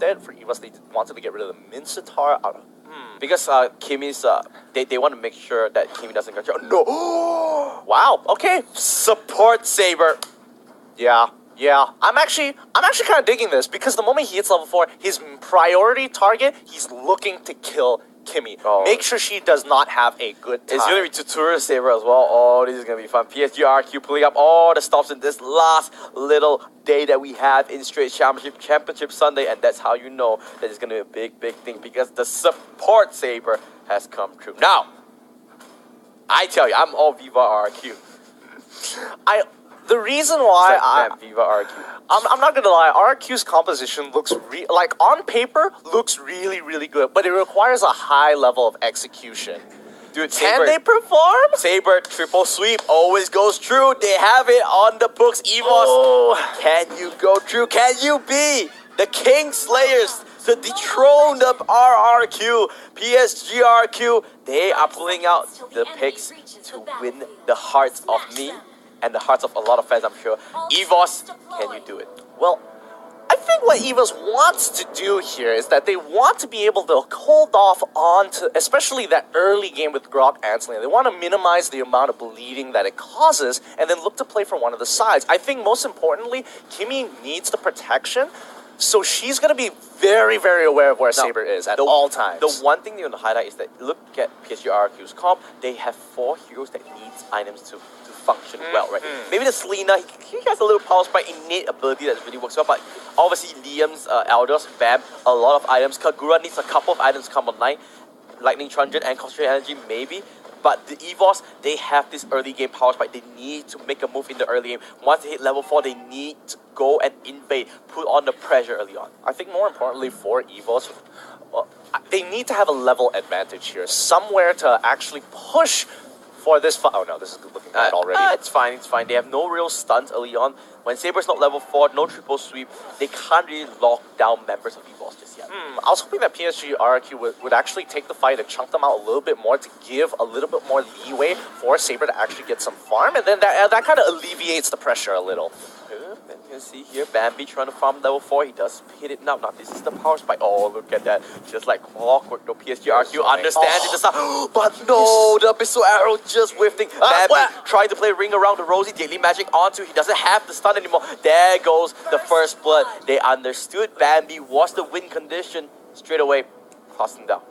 it. For Evos, they wanted to get rid of the Mincetar. Because Kimmy's they want to make sure that Kimmy doesn't control. No. Wow. Okay. Support Saber. Yeah. I'm actually kind of digging this because the moment he hits level 4, his priority target, he's looking to kill Kimmy. Make sure she does not have a good time. It's gonna be tutorial Saber as well. Oh, this is gonna be fun. PSG RQ pulling up all the stops in this last little day that we have in Straight Championship Sunday, and that's how you know that it's gonna be a big thing because the support Saber has come true. Now, I tell you, I'm all Viva RQ. The reason why Viva RQ. I'm not gonna lie, RQ's composition looks like on paper looks really good, but it requires a high level of execution. Dude, can they perform? Saber triple sweep always goes true. They have it on the books. Evos, can you go true? Can you be the King Slayers to dethrone the RRQ, PSGRQ? They are pulling out the picks to win the hearts of me and the hearts of a lot of fans, I'm sure. Evos, can you do it? Well, I think what Evos wants to do here is that they want to be able to hold off on to, especially that early game with Grok and Selena. They want to minimize the amount of bleeding that it causes and then look to play for one of the sides. I think most importantly, Kimmy needs the protection, so she's going to be very aware of where Saber is at all times. The one thing you want to highlight is that look at PSGRQ's comp. They have 4 heroes that needs items to function well, right? Maybe the Selena, he has a little power spike innate ability that really works well, but obviously Liam's Elders, Bam, a lot of items. Kagura needs a couple of items to come online. Lightning Truncheon and Concentrate Energy, maybe. But the Evos, they have this early game power spike. They need to make a move in the early game. Once they hit level 4, they need to go and invade, put on the pressure early on. I think more importantly for Evos, they need to have a level advantage here. Somewhere to actually push for this fight. Oh no, this is looking bad already. It's fine. They have no real stunts early on. When Saber's not level 4, no triple sweep, they can't really lock down members of Evos just yet. I was hoping that PSG RQ would actually take the fight and chunk them out a little bit more to give a little bit more leeway for Saber to actually get some farm, and then that kind of alleviates the pressure a little. You can see here, Bambi trying to farm level 4. He does hit it now. Now this is the power spike. Oh, look at that. Just like clockwork, no PSGRQ understands it. But no, the Abyssal Arrow just whiffing. Bambi trying to play ring around the Rosie. Daily Magic onto. He doesn't have the stun anymore. There goes the first blood. They understood Bambi was the win condition. Straight away, tossing down.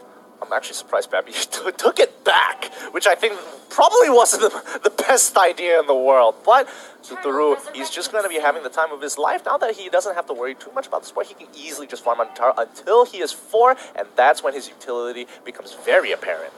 I'm actually surprised Bambi took it back, which I think probably wasn't the best idea in the world. But Zutaru, he's just going to be having the time of his life. Now that he doesn't have to worry too much about the sport, he can easily just farm Antara until he is 4, and that's when his utility becomes very apparent.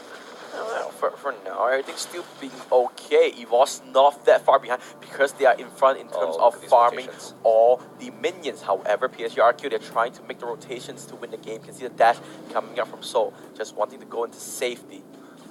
For now, everything's still being okay. Evos not that far behind because they are in front in terms of farming all the minions. However, PSGRQ, they're trying to make the rotations to win the game. You can see the dash coming up from Seoul, just wanting to go into safety.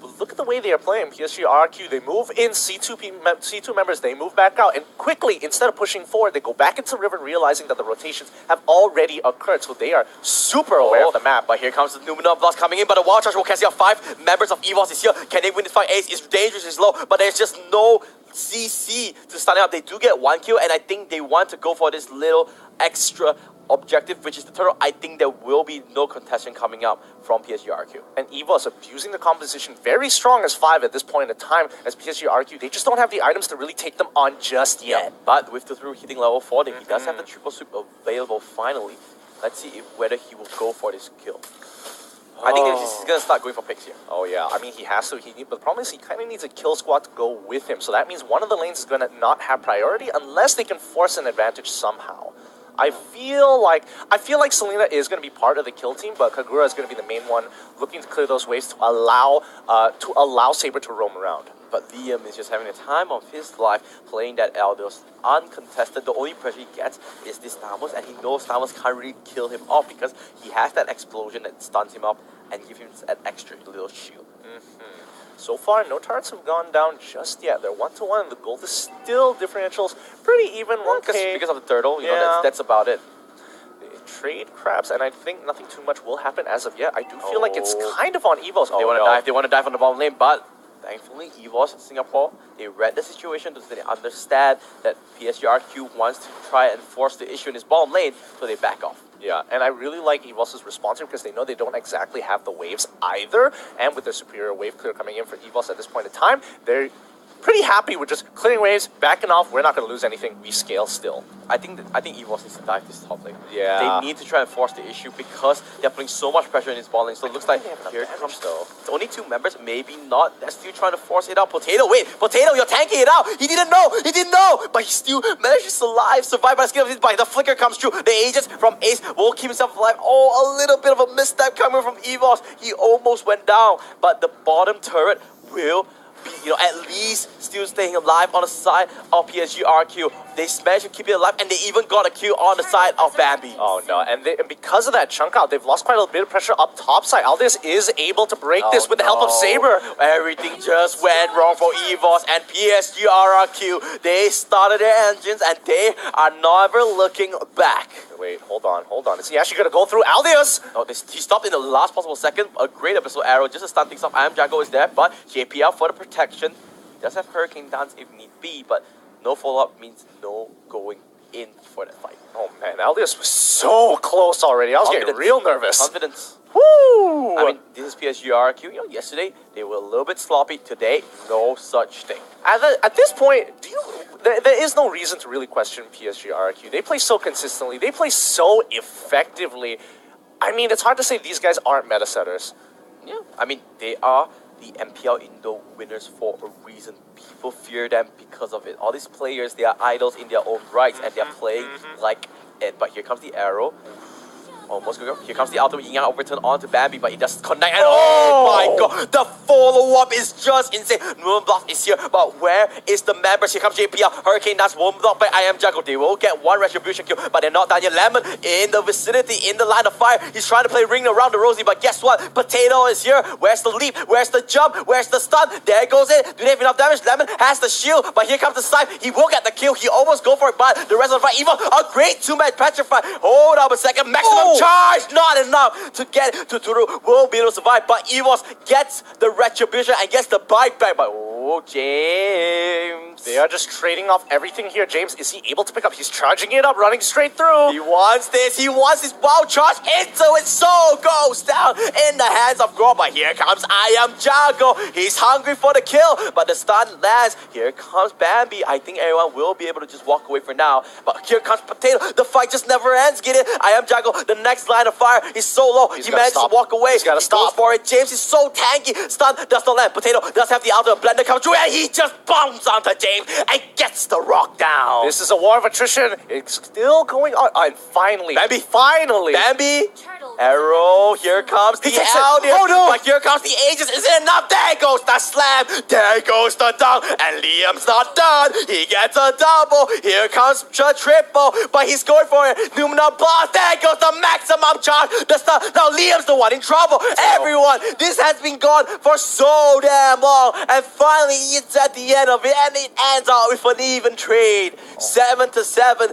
But look at the way they are playing. PSG RQ, they move in C2 members, they move back out, and quickly, instead of pushing forward, they go back into River, realizing that the rotations have already occurred, so they are super aware of the map. But here comes the Numenor Blast coming in, but the Wild Charge will cancel out 5 members of Evos is here. Can they win this fight? Ace is dangerous, is low, but there's just no CC to stun it up. They do get 1 kill, and I think they want to go for this little extra objective, which is the turtle. I think there will be no contestation coming up from PSGRQ. And Evos abusing the composition very strong as 5 at this point in time. As PSGRQ, they just don't have the items to really take them on just yet. But with the through hitting level 4, he does have the triple sweep available finally. Let's see whether he will go for this kill. I think he's going to start going for picks here. Oh yeah, I mean he has to. But the problem is he kind of needs a kill squad to go with him. So that means one of the lanes is going to not have priority unless they can force an advantage somehow. I feel like Selena is going to be part of the kill team, but Kagura is going to be the main one looking to clear those waves to allow Saber to roam around. But Liam is just having the time of his life playing that Elders uncontested. The only pressure he gets is this Stamos, and he knows Stamos can't really kill him off because he has that explosion that stuns him up and gives him an extra little shield. So far, no turrets have gone down just yet. They're 1-1. The gold is still differentials pretty even. 1K. Because of the turtle, you know, that's about it. They trade crabs, and I think nothing too much will happen as of yet. I do feel like it's kind of on Evos. They want to dive. They want to dive on the bottom lane, but thankfully, Evos in Singapore, they read the situation, so they understand that PSGRQ wants to try and force the issue in his bottom lane, so they back off. Yeah, and I really like Evos' response here because they know they don't exactly have the waves either. And with their superior wave clear coming in for Evos at this point in time, they're pretty happy with just clearing waves, backing off. We're not going to lose anything. We scale still. I think Evos needs to dive this top lane. Yeah. They need to try and force the issue because they're putting so much pressure in his ball lane. So it looks like here comes though. It's only 2 members, maybe not. They're still trying to force it out. Potato, wait, Potato, you're tanking it out. He didn't know, but he still managed to survive by the skin of his body. The flicker comes through. The Aegis from Ace will keep himself alive. Oh, a little bit of a misstep coming from Evos. He almost went down, but the bottom turret will be, at least still staying alive on the side of PSG RQ. They managed to keep it alive, and they even got a kill on the side of Bambi. Oh no, and because of that chunk out, they've lost quite a bit of pressure up top side. Aldous is able to break this with the help of Saber. Everything just went wrong for Evos and PSG RQ. They started their engines, and they are never looking back. Wait, hold on. Is he actually going to go through Aldous? Oh, he stopped in the last possible second. A great episode arrow just to stun things off. I Am Jago is there, but JPL for the protection. Does have Hurricane Dance if need be, but no follow-up means no going in for that fight. Oh man, Aldous was so close already. I was getting real nervous. Confidence. Woo! I mean, this is PSG RQ. Yesterday, they were a little bit sloppy. Today, no such thing. At this point, there is no reason to really question PSG RQ. They play so consistently. They play so effectively. I mean, it's hard to say these guys aren't meta setters. Yeah, I mean, they are the MPL Indo winners for a reason. People fear them because of it. All these players, they are idols in their own rights, and they're playing like it. But here comes the arrow. Almost go. Here comes the ultimate Yin Yang overturn onto Bambi, but it doesn't connect. And oh my god, the follow-up is just insane. Moonblock is here, but where is the members? Here comes JPL. Hurricane Dance Moonblock by I Am Jago. They will get 1 retribution kill, but they're not done yet. Lemon in the vicinity, in the line of fire. He's trying to play ring around the Rosie, but guess what? Potato is here. Where's the leap? Where's the jump? Where's the stun? There goes it. Do they have enough damage? Lemon has the shield, but here comes the snipe. He will get the kill. He almost go for it, but the rest of the fight, even a great 2-match petrify. Hold up a second. Maximum charge. Not enough to get to Turu. Will be able to survive, but Evos gets the retribution and gets the bite back. But oh, James. They are just trading off everything here. James, is he able to pick up? He's charging it up, running straight through. He wants this. He wants his wild charge into it. So goes down in the hands of Gro. But here comes I Am Jago. He's hungry for the kill, but the stun lands. Here comes Bambi. I think everyone will be able to just walk away for now. But here comes Potato. The fight just never ends. Get it? I Am Jago. The next line of fire is so low. He managed to walk away. He's got to stop for it. James is so tanky. Stun does not land. Potato does have the ultimate blender come through, and he just bombs onto James and gets the rock down. This is a war of attrition. It's still going on. And finally, Bambi. Finally. Bambi. Arrow. Here comes the Aldir. Oh no. But here comes the Aegis. Is it enough? There goes the slam. There goes the dunk. And Liam's not done. He gets a double. Here comes the triple. But he's going for it. Numina blast. There goes the maximum charge. The stun. Now Liam's the one in trouble. Everyone, this has been gone for so damn long. And finally, it's at the end of it. And it ends out with an even trade. 7-7.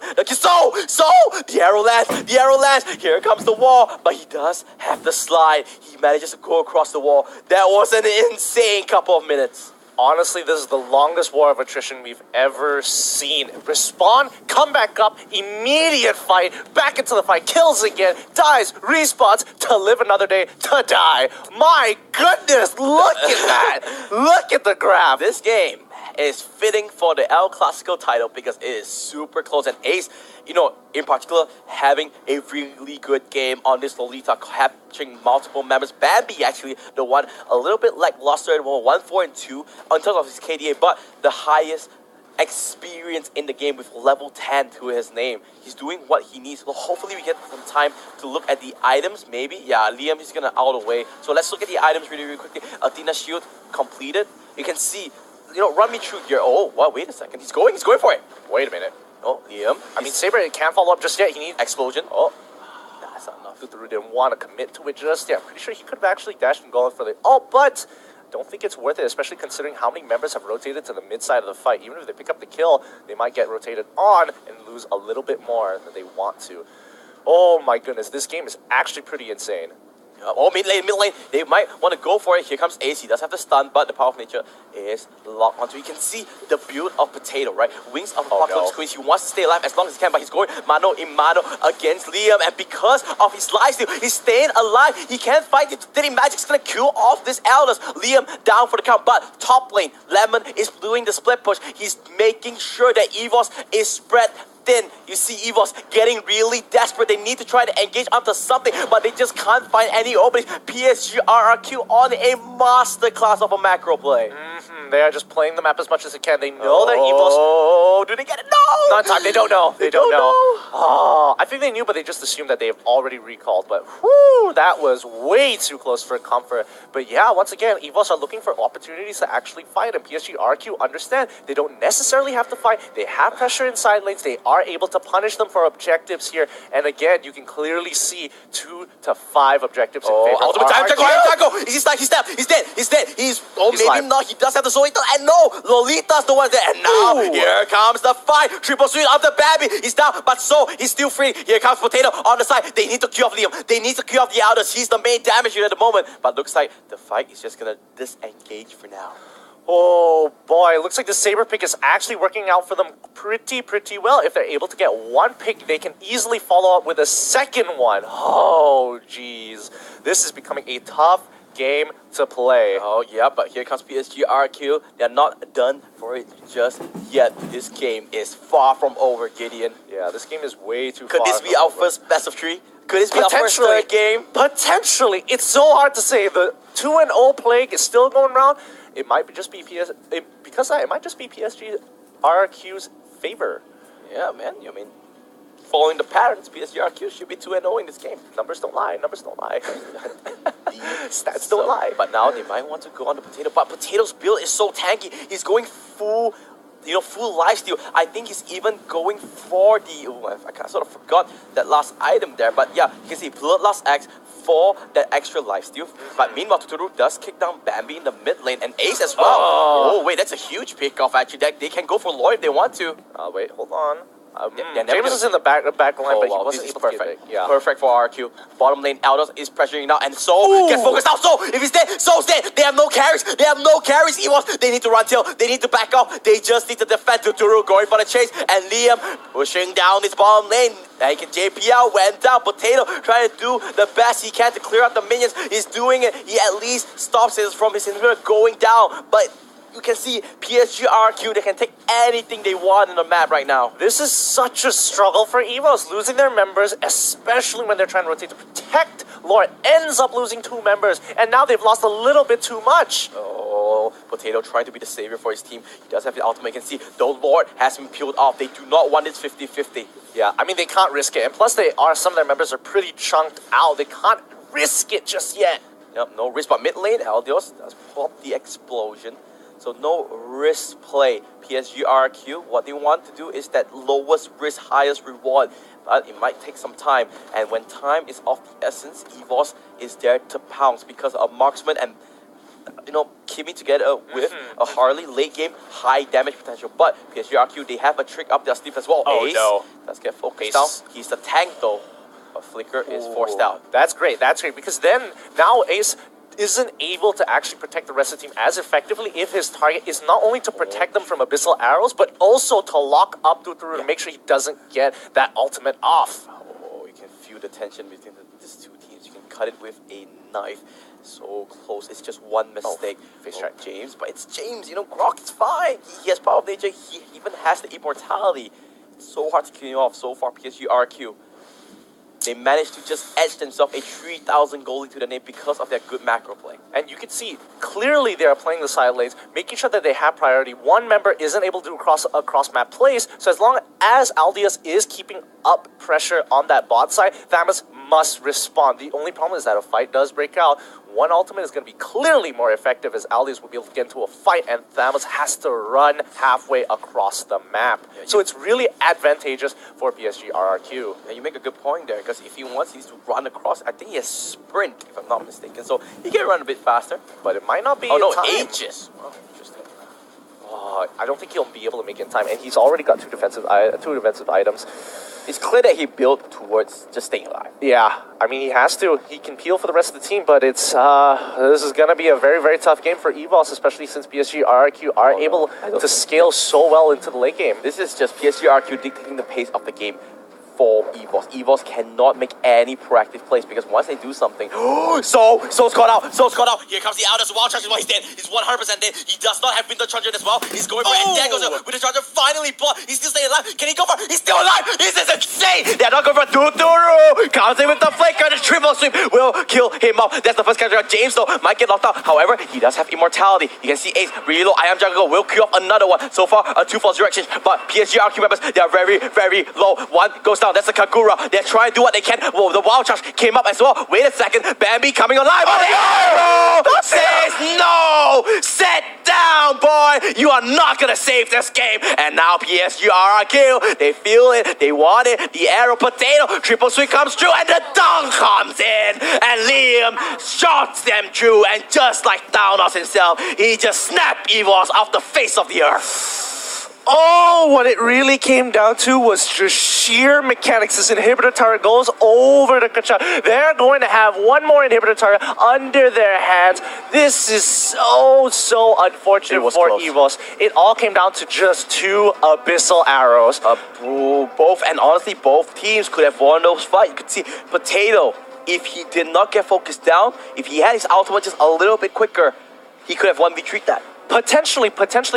The arrow lands. Here comes the wall. But he does have the slide. He manages to go across the wall. That was an insane couple of minutes. Honestly, this is the longest war of attrition we've ever seen. Respawn, come back up, immediate fight, back into the fight, kills again, dies, respawns, to live another day, to die. My goodness, look at that. Look at the graph. This game is fitting for the El Clasico title because it is super close. And Ace, in particular, having a really good game on this Lolita, capturing multiple members. Bambi, actually, the one a little bit lackluster at 1-4-2 in terms of his KDA, but the highest experience in the game with level 10 to his name. He's doing what he needs. So hopefully we get some time to look at the items, maybe. Yeah, Liam is gonna out of the way. So let's look at the items really quickly. Athena shield completed. You can see, run me through here. Oh, what? Wait a second. He's going for it. Wait a minute. Oh, Liam. I mean, Saber can't follow up just yet. He needs explosion. Oh, that's not enough. Thuru didn't want to commit to it just yet. Pretty sure he could have actually dashed and gone for the... Oh, but don't think it's worth it, especially considering how many members have rotated to the mid side of the fight. Even if they pick up the kill, they might get rotated on and lose a little bit more than they want to. Oh my goodness, this game is actually pretty insane. Oh, mid lane. They might want to go for it. Here comes Ace. He does have the stun, but the power of nature is locked onto. You can see the build of Potato, right? Wings of Apocalypse Queen. He wants to stay alive as long as he can, but he's going mano in mano against Liam. And because of his lifesteal, he's staying alive. He can't fight. The Diddy Magic's going to kill off this Elders. Liam down for the count, but top lane, Lemon is doing the split push. He's making sure that Evos is spread thin. You see Evos getting really desperate. They need to try to engage onto something, but they just can't find any openings. PSG RRQ on a masterclass of a macro play. They are just playing the map as much as they can. They know that Evos... Oh, do they get it? No! Not in time. They don't know. They don't know. Oh, I think they knew, but they just assumed that they have already recalled. But whoo, that was way too close for comfort. But yeah, once again, Evos are looking for opportunities to actually fight. And PSG RQ understand they don't necessarily have to fight. They have pressure in side lanes. They are able to punish them for objectives here. And again, you can clearly see 2 to 5 objectives in favor of ultimate time RRQ. tackle. He's like, he's dead. He's dead. He's maybe alive. not. He does have the Zoe, and no, Lolita's the one there. And now here comes the fight. Triple sweep of the baby. He's down, but so he's still free. Here comes Potato on the side. They need to kill off Liam. They need to kill off the Elders. He's the main damage here at the moment. But looks like the fight is just gonna disengage for now. Oh boy, looks like the Saber pick is actually working out for them pretty well. If they're able to get one pick, they can easily follow up with a second one. Oh jeez, this is becoming a tough game to play. Oh yeah, but here comes PSG RQ. They're not done for it just yet. This game is far from over, Gideon. Yeah, this game is way too far. Could this be our first best of 3? Could this be our first third game? Potentially. It's so hard to say. The 2-0 plague is still going around. It might just be it might just be PSG RQ's favor. Yeah, man. I mean, following the patterns, PSG RQ should be 2-0 in this game. Numbers don't lie. Stats don't lie. But now they might want to go on the Potato. But Potato's build is so tanky. He's going full lifesteal. I think he's even going for the... I sort of forgot that last item there. But yeah, you can see Bloodlust X for that extra lifesteal. But meanwhile, Totoro does kick down Bambi in the mid lane. And Ace as well. Oh, wait, that's a huge pick off actually. They can go for Lloyd if they want to. Wait, hold on. James is in the back line, but he wow, wasn't this is able to perfect. get it. Yeah. Perfect for RQ. Bottom lane, Elders is pressuring now, and So gets focused now. So if he's dead, So's dead. They have no carries. Evos, they need to run tail. They need to back off. They just need to defend Tuturu going for the chase. And Liam pushing down his bottom lane. Like JPL went down. Potato trying to do the best he can to clear out the minions. He's doing it. He at least stops it from his inhibitor going down. But you can see PSG RQ, they can take anything they want in the map right now. This is such a struggle for Evos, losing their members, especially when they're trying to rotate to protect Lord. Ends up losing 2 members, and now they've lost a little bit too much. Oh, Potato trying to be the savior for his team. He does have the ultimate. You can see the Lord has been peeled off. They do not want this 50-50. Yeah, I mean, they can't risk it. And plus, some of their members are pretty chunked out. They can't risk it just yet. Yep, no risk. But mid lane, Eldios does pop the explosion. So no risk play. PSG RQ, what they want to do is that lowest risk, highest reward. But it might take some time. And when time is of the essence, Evos is there to pounce because of marksman and Kimmy together with a Harley late game, high damage potential. But PSG RQ, they have a trick up their sleeve as well. Oh, Ace no. does get focused down. He's the tank though. But Flicker is forced out. That's great. Because then now Ace isn't able to actually protect the rest of the team as effectively if his target is not only to protect them from abyssal arrows, but also to lock up Tuturu and make sure he doesn't get that ultimate off. Oh, you can feel the tension between these two teams. You can cut it with a knife. So close. It's just one mistake. Face track. James, but it's James. Grok is fine. He has power of nature. He even has the immortality. It's so hard to kill him off. So far, PSG RQ. They managed to just edge themselves a 3,000 goalie to the name because of their good macro play. And you can see, clearly they are playing the side lanes, making sure that they have priority. One member isn't able to do cross-map plays, so as long as Aldius is keeping up pressure on that bot side, Thamus must respond. The only problem is that a fight does break out. One ultimate is going to be clearly more effective as Aldius will be able to get into a fight, and Thamus has to run halfway across the map. So it's really advantageous for PSG RRQ. Yeah, you make a good point there, because if he wants, he needs to run across. I think he has sprint, if I'm not mistaken. So he can run a bit faster. But it might not be Oh no, time. ages. Oh, interesting. I don't think he'll be able to make it in time, and he's already got two defensive items. It's clear that he built towards just staying alive. Yeah, I mean, he has to. He can peel for the rest of the team, but it's this is going to be a very, very tough game for Evos, especially since PSG RRQ are able to scale so well into the late game. This is just PSG RRQ dictating the pace of the game for Evos. Evos cannot make any proactive plays because once they do something, Soul's caught out. Here comes the Elders. Wild Charge is why he's dead. He's 100% dead. He does not have Winter Charger as well. He's going for it. And there goes Winter Charger. Finally blocked. He's still staying alive. Can he go for it? He's still alive. This is insane. They're not going for Tuturu. Comes in with the flicker. The triple sweep will kill him off. That's the first character. James though might get knocked out. However, he does have immortality. You can see Ace really low. I am Jungle will queue up another one. So far, a 2-4-0 exchange. But PSG RQ members, they are very, very low. One goes down. That's a Kagura. They're trying to do what they can. Whoa, the Wild Charge came up as well. Wait a second. Bambi coming alive. Says no. Sit down, boy. You are not going to save this game. And now PSG RRQ. They feel it. They want it. The arrow potato. Triple sweep comes through. And the dunk comes in. And Liam shots them through. And just like Thanos himself, he just snapped Evos off the face of the earth. Oh, what it really came down to was just sheer mechanics. This inhibitor turret goes over the Kachuk. They're going to have one more inhibitor turret under their hands. This is so unfortunate for close. Evos. It all came down to just two abyssal arrows. Both, and honestly, both teams could have won those fights. You could see Potato, if he did not get focused down, if he had his ultimate just a little bit quicker, he could have 1v3'd that. Potentially,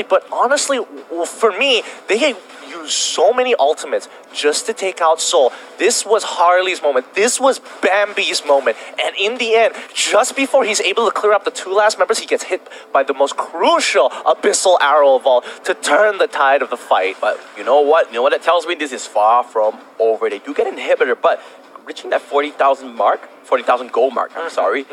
but honestly, for me, they used so many ultimates just to take out Soul. This was Harley's moment. This was Bambi's moment. And in the end, just before he's able to clear up the two last members, he gets hit by the most crucial Abyssal Arrow of all to turn the tide of the fight. But you know what? You know what that tells me? This is far from over. They do get an inhibitor, but reaching that 40,000 mark, 40,000 gold mark, I'm sorry.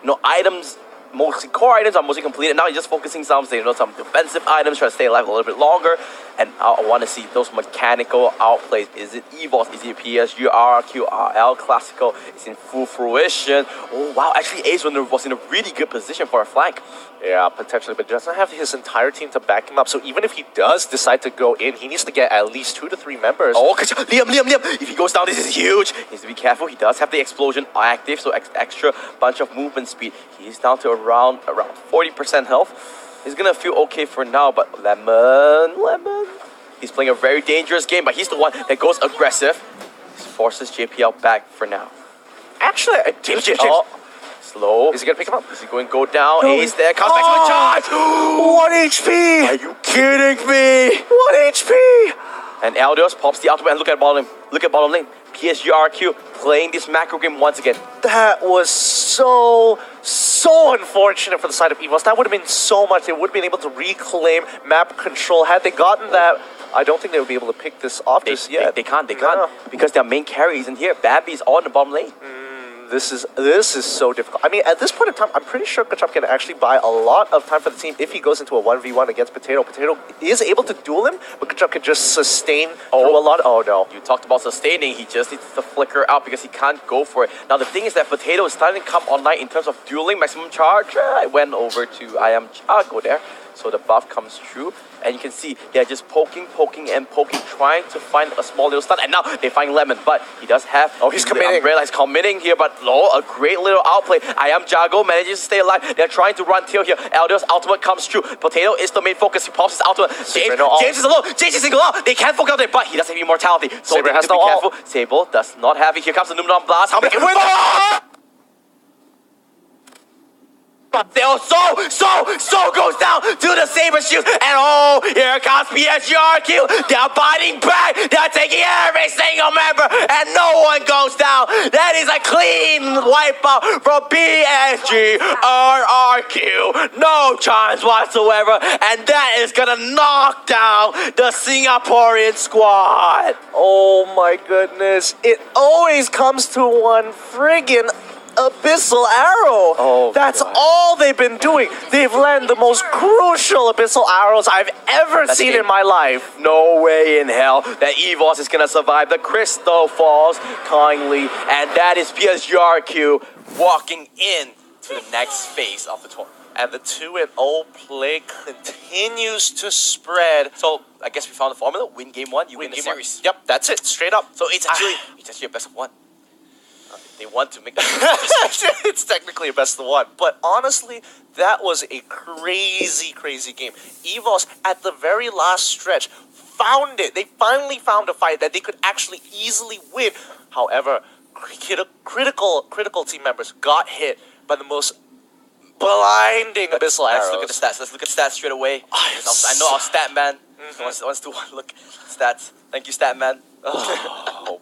No items. Mostly core items are mostly completed. Now you're just focusing some defensive items, trying to stay alive a little bit longer. And I want to see those mechanical outplays. Is it Evos? Is it PSG, RRQ, RL Classical? It's in full fruition. Oh wow, actually Ace was in a really good position for a flank. Yeah, potentially, but doesn't have his entire team to back him up. So even if he does decide to go in, he needs to get at least 2 to 3 members. Oh, Liam. If he goes down, this is huge. He needs to be careful. He does have the explosion active, so extra bunch of movement speed. He's down to around 40% health. He's gonna feel okay for now, but Lemon. He's playing a very dangerous game, but he's the one that goes aggressive. This forces JPL back for now. Actually, James. Slow. Is he gonna pick him up? Is he going to go down? No. Ace there, comes back to the charge. 1 HP. Are you kidding me? 1 HP. And Eldios pops the ultimate and look at bottom lane. PSG RQ playing this macro game once again. That was so unfortunate for the side of Evos. That would have been so much. They would have been able to reclaim map control. Had they gotten that, I don't think they would be able to pick this off just yet. They can't. Because their main carry isn't here. Bambi's on the bottom lane. This is so difficult. I mean, at this point in time, I'm pretty sure Kachuk can actually buy a lot of time for the team if he goes into a 1v1 against Potato. Potato is able to duel him, but Kachuk can just sustain through a lot. Oh no. You talked about sustaining. He just needs to flicker out because he can't go for it. Now the thing is that Potato is starting to come online in terms of dueling maximum charge. I went over to I am Chago there. So the buff comes through, and you can see they're just poking, trying to find a small little stun. And now they find Lemon, but he does have. Oh, he's committing. He's committing here, but a great little outplay. I am Jago manages to stay alive. They're trying to run tail here. Elder's ultimate comes through. Potato is the main focus. He pops his ultimate. James is alone. James is single out. They can't focus on it, but he doesn't have immortality. So Saber they have to be careful. Sable does not have it. Here comes the Numenon Blast. How many can win? So goes down to the Saber Shield, and here comes PSGRQ. They're biting back. They're taking every single member, and no one goes down. That is a clean wipeout from PSGRQ. No chance whatsoever, and that is gonna knock down the Singaporean squad. Oh my goodness! It always comes to one friggin' Abyssal Arrow. Oh, that's all they've been doing. They've landed the most crucial Abyssal Arrows I've ever seen in my life. No way in hell that Evos is gonna survive. The crystal falls kindly, and that is PSGRQ walking in to the next phase of the tournament. And the 2-0 play continues to spread. So I guess we found the formula. Win game 1, you win the Game series. one. Yep, that's it. Straight up. So it's actually a best of 1. They want to make It's technically a best of 1. But honestly, that was a crazy game. Evos, at the very last stretch, found it. They finally found a fight that they could actually easily win. However, critical team members got hit by the most blinding abyssal arrows. Let's look at the stats straight away. I know our stat man wants to look at stats. Thank you, stat man. Oh.